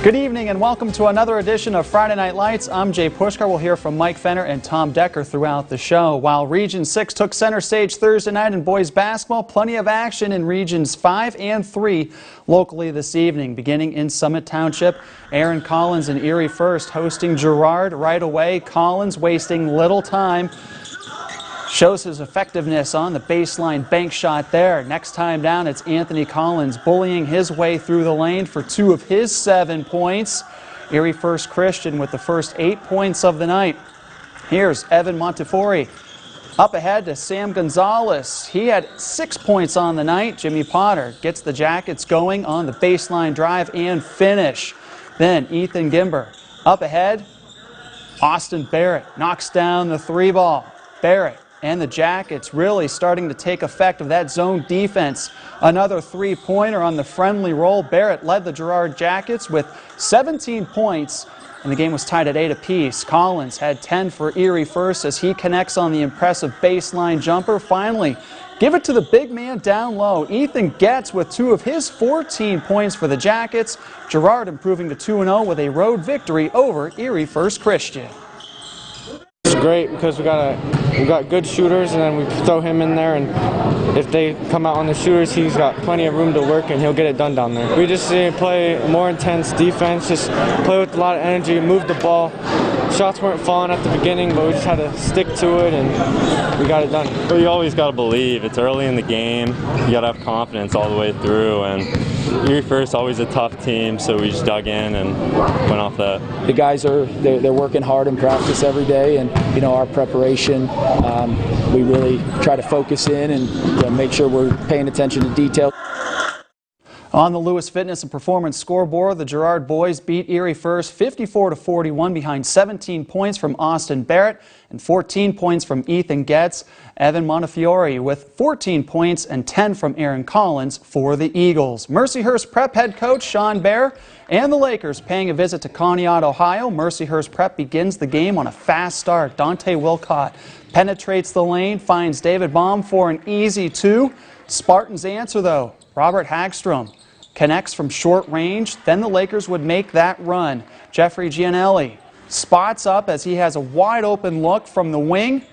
Good evening and welcome to another edition of Friday Night Lights. I'm Jay Pushkar. We'll hear from Mike Fenner and Tom Decker throughout the show. While Region 6 took center stage Thursday night in boys basketball, plenty of action in Regions 5 and 3 locally this evening. Beginning in Summit Township, Aaron Collins and Erie First hosting Girard right away. Collins wasting little time. Shows his effectiveness on the baseline bank shot there. Next time down, it's Anthony Collins bullying his way through the lane for 2 of his 7 points. Erie First Christian with the first 8 points of the night. Here's Evan Montefiore up ahead to Sam Gonzalez. He had 6 points on the night. Jimmy Potter gets the Jackets going on the baseline drive and finish. Then Ethan Gimber up ahead. Austin Barrett knocks down the 3-ball. Barrett and the Jackets really starting to take effect of that zone defense. Another 3-pointer on the friendly roll. Barrett led the Girard Jackets with 17 points, and the game was tied at 8 apiece. Collins had 10 for Erie First as he connects on the impressive baseline jumper. Finally, give it to the big man down low. Ethan Getz with 2 of his 14 points for the Jackets. Girard improving to 2-0 with a road victory over Erie First Christian. It's great because we got good shooters, and then we throw him in there, and if they come out on the shooters, he's got plenty of room to work and he'll get it done down there. We just play more intense defense, just play with a lot of energy, move the ball. Shots weren't falling at the beginning, but we just had to stick to it and we got it done. Well, you always got to believe. It's early in the game. You got to have confidence all the way through, and Erie First always a tough team, so we just dug in and went off that. The guys they're working hard in practice every day, and our preparation, we really try to focus in and make sure we're paying attention to detail. On the Lewis Fitness and Performance scoreboard, the Girard boys beat Erie First 54-41 behind 17 points from Austin Barrett and 14 points from Ethan Getz. Evan Montefiore with 14 points and 10 from Aaron Collins for the Eagles. Mercyhurst Prep head coach Sean Bear and the Lakers paying a visit to Conneaut, Ohio. Mercyhurst Prep begins the game on a fast start. Dante Wilcott penetrates the lane, finds David Baum for an easy 2. Spartans answer though. Robert Hagstrom connects from short range. Then the Lakers would make that run. Jeffrey Gianelli spots up as he has a wide open look from the wing.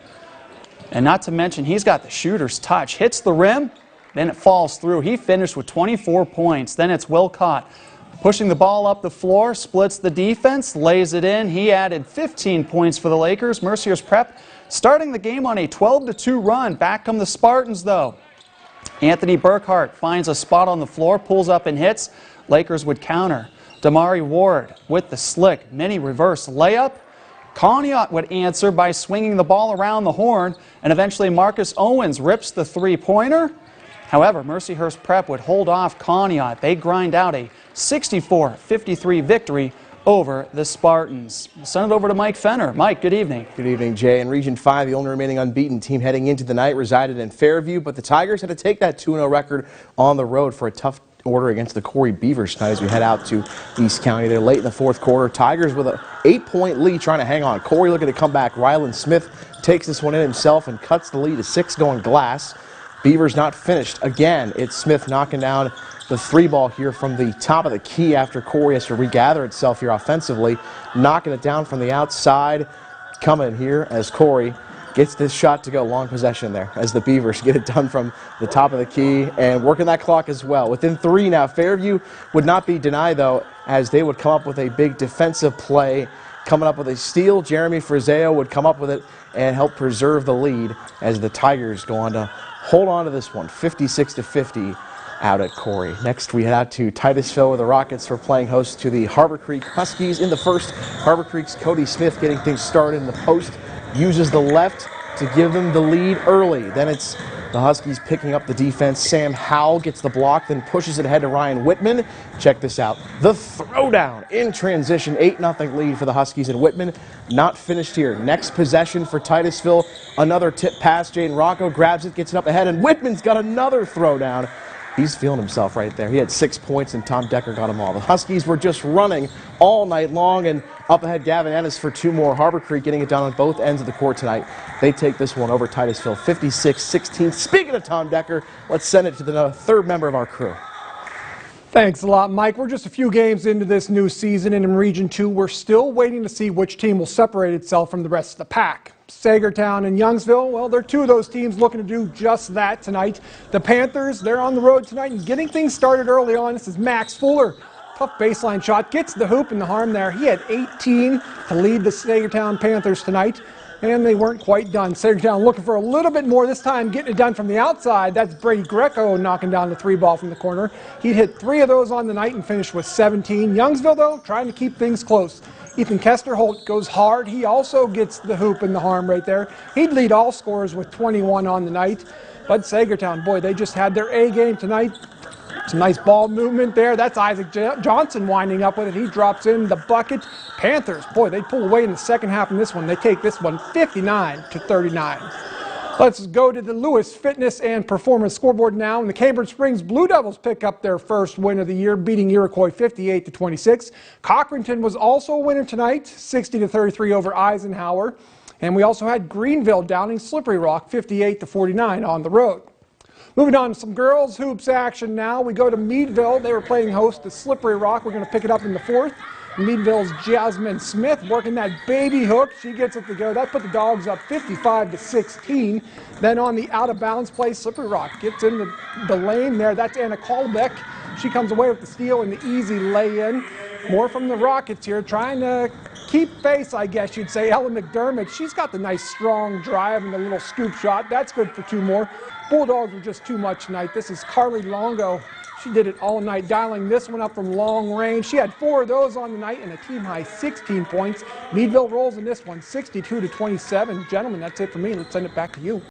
And not to mention, he's got the shooter's touch. Hits the rim, then it falls through. He finished with 24 points. Then it's Wilcott pushing the ball up the floor, splits the defense, lays it in. He added 15 points for the Lakers. Mercyhurst Prep starting the game on a 12-2 run. Back come the Spartans, though. Anthony Burkhart finds a spot on the floor, pulls up and hits. Lakers would counter. Damari Ward with the slick mini reverse layup. Conneaut would answer by swinging the ball around the horn, and eventually Marcus Owens rips the 3-pointer. However, Mercyhurst Prep would hold off Conneaut. They grind out a 64-53 victory over the Spartans. Send it over to Mike Fenner. Mike, good evening. Good evening, Jay. In Region 5, the only remaining unbeaten team heading into the night resided in Fairview, but the Tigers had to take that 2-0 record on the road for a tough order against the Corey Beavers tonight as we head out to East County. They're late in the fourth quarter. Tigers with an 8-point lead trying to hang on. Corey looking to come back. Ryland Smith takes this one in himself and cuts the lead to 6 going glass. Beavers not finished. Again, it's Smith knocking down the 3-ball here from the top of the key after Corey has to regather itself here offensively. Knocking it down from the outside. Coming here as Corey gets this shot to go. Long possession there as the Beavers get it done from the top of the key and working that clock as well. Within 3 now. Fairview would not be denied, though, as they would come up with a big defensive play. Coming up with a steal. Jeremy Frizeo would come up with it and help preserve the lead as the Tigers go on to hold on to this one, 56-50 out at Corey. Next, we head out to Titusville where the Rockets are playing host to the Harbor Creek Huskies in the first. Harbor Creek's Cody Smith getting things started in the post. Uses the left to give them the lead early. Then it's the Huskies picking up the defense. Sam Howell gets the block, then pushes it ahead to Ryan Whitman. Check this out. The throwdown in transition. 8-0 lead for the Huskies, and Whitman not finished here. Next possession for Titusville. Another tip pass. Jaden Rocco grabs it, gets it up ahead, and Whitman's got another throwdown. He's feeling himself right there. He had 6 points, and Tom Decker got them all. The Huskies were just running all night long, and up ahead Gavin Ennis for 2 more. Harbor Creek getting it done on both ends of the court tonight. They take this one over Titusville, 56-16. Speaking of Tom Decker, let's send it to the third member of our crew. Thanks a lot, Mike. We're just a few games into this new season, and in Region 2, we're still waiting to see which team will separate itself from the rest of the pack. Sagertown and Youngsville, well, they're two of those teams looking to do just that tonight. The Panthers, they're on the road tonight and getting things started early on. This is Max Fuller. Tough baseline shot, gets the hoop and the harm there. He had 18 to lead the Sagertown Panthers tonight, and they weren't quite done. Sagertown looking for a little bit more this time, getting it done from the outside. That's Brady Greco knocking down the 3-ball from the corner. He'd hit 3 of those on the night and finished with 17. Youngsville, though, trying to keep things close. Ethan Kesterholt goes hard. He also gets the hoop and the harm right there. He'd lead all scorers with 21 on the night. But Sagertown, boy, they just had their A game tonight. Some nice ball movement there. That's Isaac Johnson winding up with it. He drops in the bucket. Panthers, boy, they pull away in the second half in this one. They take this one 59-39. Let's go to the Lewis Fitness and Performance scoreboard now. And the Cambridge Springs Blue Devils pick up their first win of the year, beating Iroquois 58-26. Cochranton was also a winner tonight, 60-33 over Eisenhower. And we also had Greenville downing Slippery Rock 58-49 on the road. Moving on to some girls hoops action now. We go to Meadville. They were playing host to Slippery Rock. We're going to pick it up in the fourth. Meadville's Jasmine Smith working that baby hook. She gets it to go. That put the Dogs up 55-16. Then on the out-of-bounds play, Slippery Rock gets in the lane there. That's Anna Kolbeck. She comes away with the steal and the easy lay-in. More from the Rockets here, trying to keep pace, I guess you'd say. Ella McDermott, she's got the nice strong drive and the little scoop shot. That's good for 2 more. Bulldogs were just too much tonight. This is Carly Longo. She did it all night, dialing this one up from long range. She had 4 of those on the night and a team-high 16 points. Meadville rolls in this one, 62-27. Gentlemen, that's it for me. Let's send it back to you.